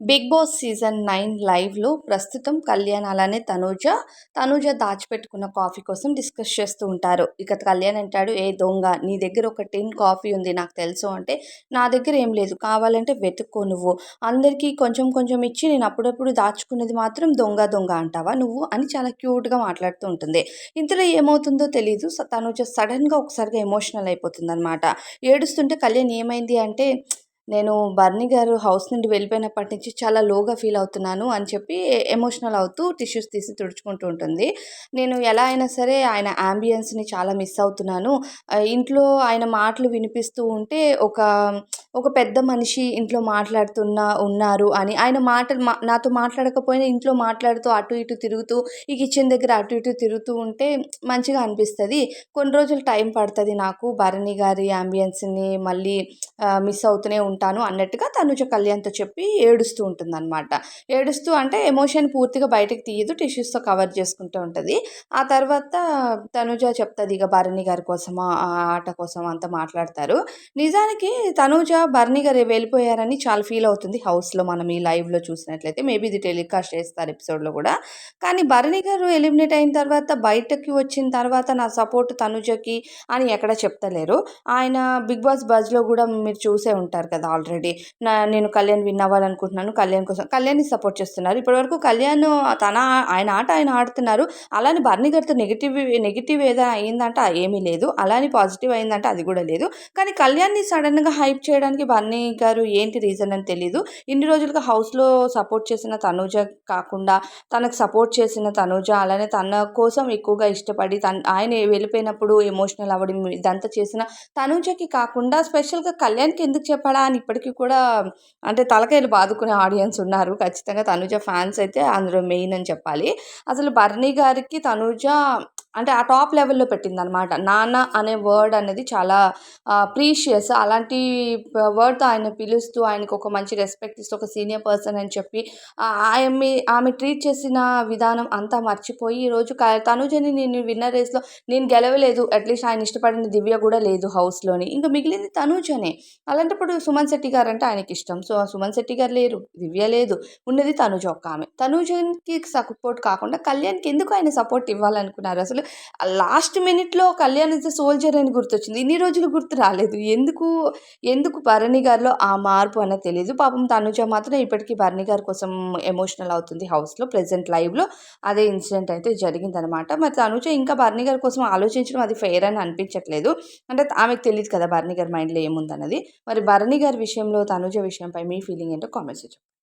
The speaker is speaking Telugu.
బిగ్ బాస్ సీజన్ 9 లైవ్‌లో ప్రస్తుతం కళ్యాణ్ అలానే తనూజ దాచిపెట్టుకున్న కాఫీ కోసం డిస్కస్ చేస్తూ ఉంటారు. ఇక కళ్యాణ్ అంటాడు, "ఏ దొంగ, నీ దగ్గర ఒక టిన్ కాఫీ ఉంది నాకు తెలుసు" అంటే, "నా దగ్గర ఏం లేదు, కావాలంటే వెతుక్కో నువ్వు. అందరికీ కొంచెం కొంచెం ఇచ్చి నేను అప్పుడప్పుడు దాచుకున్నది మాత్రం దొంగ దొంగ అంటావా నువ్వు" అని చాలా క్యూట్‌గా మాట్లాడుతూ ఉంటుంది. ఇంతలో ఏమవుతుందో తెలీదు. తనూజ సడెన్‌గా ఒకసారిగా ఎమోషనల్ అయిపోతుందనమాట. ఏడుస్తుంటే కళ్యాణ్ ఏమైంది అంటే, నేను బర్నీ గారు హౌస్ నుండి వెళ్ళిపోయినప్పటి నుంచి చాలా లోగా ఫీల్ అవుతున్నాను అని చెప్పి ఎమోషనల్ అవుతూ టిష్యూస్ తీసి తుడుచుకుంటూ ఉంటుంది. నేను ఎలా అయినా సరే ఆయన యాంబియన్స్‌ని చాలా మిస్ అవుతున్నాను. ఇంట్లో ఆయన మాటలు వినిపిస్తూ ఉంటే ఒక పెద్ద మనిషి ఇంట్లో ఉన్నారు అని ఆయన మాటలు నాతో మాట్లాడకపోయినా ఇంట్లో మాట్లాడుతూ అటు ఇటు తిరుగుతూ ఈ కిచెన్ దగ్గర అటు ఇటు తిరుగుతూ ఉంటే మంచిగా అనిపిస్తది. కొన్ని రోజులు టైం పడతది నాకు భరణి గారి యాంబియన్స్‌ని మళ్ళీ మిస్ అవుతూనే ఉంటాను అన్నట్టుగా తనుజ కళ్యాణ్‌తో చెప్పి ఏడుస్తూ ఉంటుందనమాట. ఏడుస్తూ అంటే ఎమోషన్ పూర్తిగా బయటకి తీయదు. టిష్యూస్‌తో కవర్ చేసుకుంటూ ఉంటది. ఆ తర్వాత తనుజ చెప్తది ఇగ భరణి గారి కోసం ఆ ఆట కోసం అంతా మాట్లాడతారు. నిజానికి తనూజ భరణి గారు వెళ్ళిపోయారని చాలా ఫీల్ అవుతుంది హౌస్‌లో మనం ఈ లైవ్‌లో చూసినట్లయితే. మేబీ ఇది టెలికాస్ట్ చేస్తారు ఎపిసోడ్‌లో గూడా. కానీ భరణి గారు ఎలిమినేట్ అయిన తర్వాత బయటకి వచ్చిన తర్వాత నా సపోర్ట్ తనుజకి అని ఎక్కడ చెప్తలేరు. ఆయన 'బిగ్ బాస్' బజ్‌లో గూడా మీరు చూసే ఉంటారు కదా ఆల్రెడీ. నేను కళ్యాణ్ విన్ అవ్వాలనుకుంటున్నాను. కళ్యాణ్ కోసం కళ్యాణ్‌ని సపోర్ట్ చేస్తున్నారు. ఇప్పటివరకు కళ్యాణ్ ఆయన ఆట ఆయన ఆడుతున్నారు. అలానే భరణి గారితో నెగెటివ్ ఏదైనా అయిందంటే ఏమీ లేదు. అలానే పాజిటివ్ అయిందంటే అది గూడా లేదు. కానీ కళ్యాణ్‌ని సడెన్‌గా హైప్ చేయడానికి భరణి గారు ఏంటి రీజన్ అని తెలీదు. ఇన్ని రోజులుగా హౌస్‌లో సపోర్ట్ చేసిన తనూజ కాకుండా తనకు సపోర్ట్ చేసిన తనూజ అలానే తన కోసం ఎక్కువగా ఇష్టపడి ఆయన వెళ్ళిపోయినప్పుడు ఎమోషనల్ అవ్వడం ఇదంతా చేసిన తనూజకి కాకుండా స్పెషల్‌గా కళ్యాణ్‌కి ఎందుకు చెప్పాడా అని ఇప్పటికి కూడా అంటే తలకాయలు బాదుకునే ఆడియన్స్ ఉన్నారు. ఖచ్చితంగా తనూజ ఫ్యాన్స్ అయితే అందులో మెయిన్ అని చెప్పాలి. అసలు భరణి గారికి తనూజ అంటే ఆ టాప్ లెవెల్‌లో పెట్టిందనమాట. నాన్న అనే వర్డ్ అనేది చాలా ప్రీషియస్. అలాంటి వర్డ్‌తో ఆయన పిలుస్తూ ఆయనకు ఒక మంచి రెస్పెక్ట్ ఇస్తూ ఒక సీనియర్ పర్సన్ అని చెప్పి ఆమె ట్రీట్ చేసిన విధానం అంతా మర్చిపోయి ఈరోజు తనూజని నేను విన్నర్ రేస్‌లో నేను గెలవలేదు. అట్‌లీస్ట్ ఆయన ఇష్టపడిన దివ్య గూడా లేదు హౌస్‌లోని. ఇంక మిగిలింది తనూజనే. అలాంటప్పుడు సుమన్ శెట్టి గారంటే ఆయనకిష్టం. సో, సుమన్ శెట్టి గారు లేరు. దివ్య లేదు. ఉన్నది తనూజ ఒక్కామె. తనూజకి సపోర్ట్ కాకుండా కళ్యాణ్‌కి ఎందుకు ఆయన సపోర్ట్ ఇవ్వాలనుకున్నారు? అసలు లాస్ట్ మినిట్‌లో కళ్యాణ్ ఈజ్ ఎ సోల్జర్ అని గుర్తొచ్చింది. ఇన్ని రోజులు గుర్తు రాలేదు. ఎందుకు భరణి గారిలో ఆ మార్పు అనేది తెలీదు. పాపం తనుజ మాత్రం ఇప్పటికి భరణి గారి కోసం ఎమోషనల్ అవుతుంది హౌస్‌లో. ప్రెజెంట్ లైవ్‌లో అదే ఇన్సిడెంట్ అయితే జరిగిందనమాట. మరి తనుజ ఇంకా భరణి గారి కోసం ఆలోచించడం అది ఫెయిర్ అని అనిపించట్లేదు. అంటే ఆమెకు తెలీదు కదా భరణి గారి మైండ్‌లో ఏముందన్నది. మరి భరణి గారి విషయంలో తనుజ విషయంపై మీ ఫీలింగ్ ఏంటో కామెంట్స్‌లో చెప్పండి.